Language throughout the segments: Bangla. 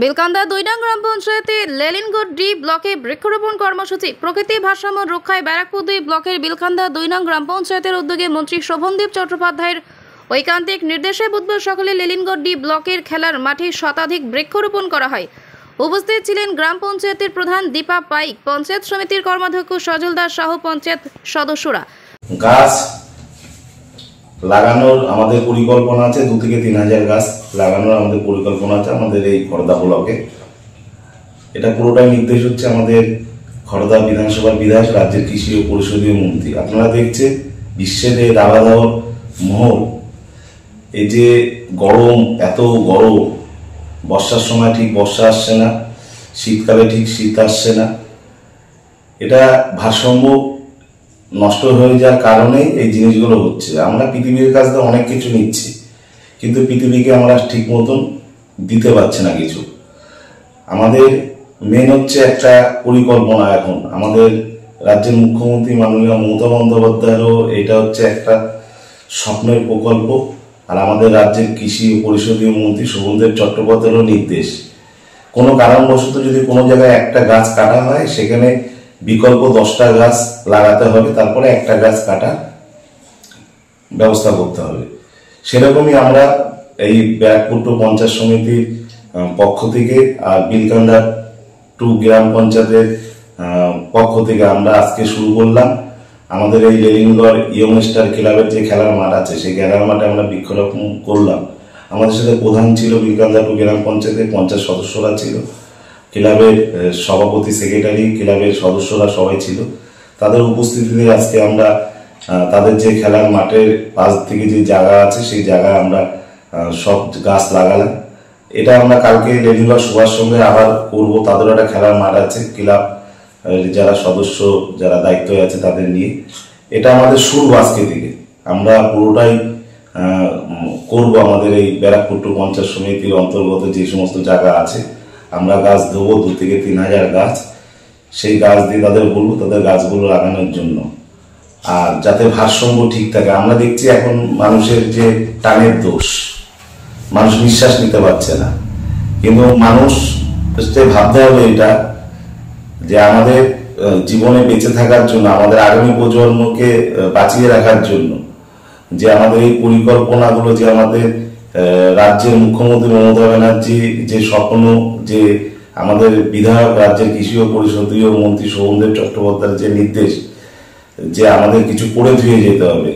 বেলকান্দা ২ নং গ্রাম পঞ্চায়েতে লেলিনগড় ডি ব্লকে বৃক্ষরোপণ কর্মসূচি প্রকৃতি ভারসাম্য রক্ষায় ব্যারাকপুর ২ ব্লকের বেলকান্দা ২ নং গ্রাম পঞ্চায়েতের উদ্যোগে মন্ত্রী শোভনদেব চট্টোপাধ্যায়ের ঐকান্তিক নির্দেশে বুধবার সকালে লেলিনগড় ডি ব্লকের খেলার মাঠে শতাধিক বৃক্ষরোপণ করা হয়। উপস্থিত ছিলেন গ্রাম পঞ্চায়েতের প্রধান দীপা পাইক, পঞ্চায়েত সমিতির কর্মাধ্যক্ষ সজল দাস সহ পঞ্চায়েত সদস্যরা। গাছ লাগানোর আমাদের পরিকল্পনা আছে, 2 থেকে 3,000 গাছ লাগানোর আমাদের পরিকল্পনা আছে আমাদের এই খড়দা ব্লকে। এটা পুরোটাই নির্দেশ হচ্ছে আমাদের খড়দা বিধানসভার বিধায়ক, রাজ্যের কৃষি ও পরিষদীয় মন্ত্রী। আপনারা দেখছে বিশ্বের এই দাবাদাওয়ার মহল, এই যে গরম, এত গরম, বর্ষার সময় ঠিক বর্ষা আসছে না, শীতকালে ঠিক শীত আসছে না, এটা ভারসাম্য নষ্ট হয়ে যাওয়ার কারণে এই জিনিসগুলো হচ্ছে। আমরা পৃথিবীর কাছ থেকে অনেক কিছু নিচ্ছি, কিন্তু পৃথিবীকে আমরা ঠিক মতন দিতে পারছি না কিছু। আমাদের মেন হচ্ছে একটা পরিকল্পনা। এখন আমাদের রাজ্যের মুখ্যমন্ত্রী মাননীয় মমতা বন্দ্যোপাধ্যায়েরও এটা হচ্ছে একটা স্বপ্নের প্রকল্প, আর আমাদের রাজ্যের কৃষি ও পরিষদীয় মন্ত্রী শোভনদেব চট্টোপাধ্যায়েরও নির্দেশ। কোনো কারণবশত যদি কোনো জায়গায় একটা গাছ কাটা হয়, সেখানে বিকল্প 10টা গাছ লাগাতে হবে, তারপরে একটা গাছ কাটার ব্যবস্থা করতে হবে। সেরকমই আমরা এই ব্যারাকপুর 2 পঞ্চায়েত সমিতির পক্ষ থেকে আর বেলকান্দা 2 গ্রাম পঞ্চায়েতের পক্ষ থেকে আমরা আজকে শুরু করলাম আমাদের এই লেলিনগড় ইয়ং স্টার ক্লাবের যে খেলার মাঠ আছে, সেই খেলার মাঠে আমরা বৃক্ষরোপণ করলাম। আমাদের সাথে প্রধান ছিল বেলকান্দা 2 গ্রাম পঞ্চায়েতের পঞ্চায়েত সদস্যরা ছিল, ক্লাবের সভাপতি, সেক্রেটারি, ক্লাবের সদস্যরা সবাই ছিল। তাদের উপস্থিতিতে আজকে আমরা তাদের যে খেলার মাঠের পাশ থেকে যে জায়গা আছে, সেই জায়গায় আমরা সব গাছ লাগালাম। এটা আমরা কালকে লেলিনগড় সবার সঙ্গে আবার করব। তাদের একটা খেলার মাঠ আছে, ক্লাব যারা সদস্য, যারা দায়িত্বে আছে তাদের নিয়ে। এটা আমাদের শুরু আজকে থেকে, আমরা পুরোটাই করব আমাদের এই ব্যারাকপুর 2 পঞ্চায়েত সমিতির অন্তর্গত যে সমস্ত জায়গা আছে। আমরা গাছ দেবো 2 থেকে 3,000 গাছ, সেই গাছ দিয়ে তাদের বলবো তাদের গাছগুলো লাগানোর জন্য, আর যাতে ভারসাম্য ঠিক থাকে। আমরা দেখছি এখন মানুষের যে টানের দোষ, মানুষ নিঃশ্বাস নিতে পারছে না, কিন্তু মানুষ ভাবতে হবে এটা যে আমাদের জীবনে বেঁচে থাকার জন্য, আমাদের আগামী প্রজন্মকে বাঁচিয়ে রাখার জন্য যে আমাদের এই পরিকল্পনাগুলো, যে আমাদের রাজ্যের মুখ্যমন্ত্রী মমতা ব্যানার্জি যে স্বপ্ন, যে আমাদের বিধায়ক, রাজ্যের কৃষি ও পরিষদীয় মন্ত্রী শোভনদেব চট্টোপাধ্যায়ের যে নির্দেশ, যে আমাদের কিছু করে ধুয়ে যেতে হবে।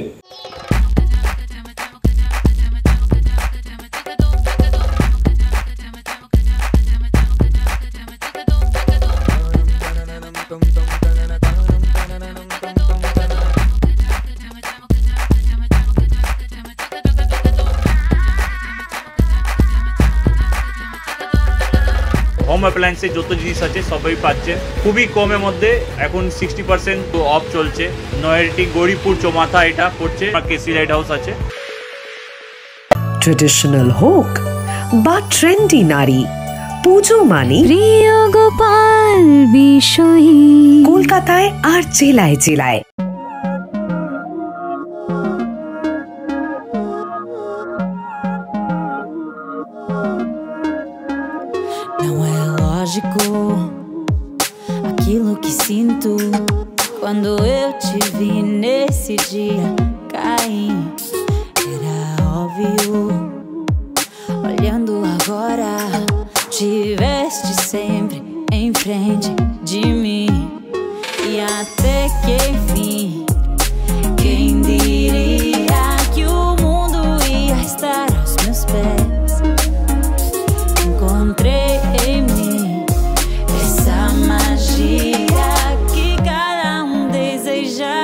হোম অ্যাপ্লায়েন্সে যত জিনিস আছে সবই পাচ্ছেন খুবই কমের মধ্যে। এখন 60% অফ চলছে। নয়ারটি গৌরীপুর চৌমাথা এটা পড়ছে, কেসি লাইট হাউস আছে। ট্রেডিশনাল হোক বা ট্রেন্ডি নারী, পুজো মানে প্রিয় গোপাল বিষয়ী কলকাতায় আর জেলায় জেলায়। Não é lógico aquilo que sinto quando eu te vi nesse dia cair. Era óbvio, olhando agora, tiveste sempre em frente de mim. E até que enfim, quem diria que o mundo ia estar aos meus pés? Encontrei em mim essa magia que cada deseja.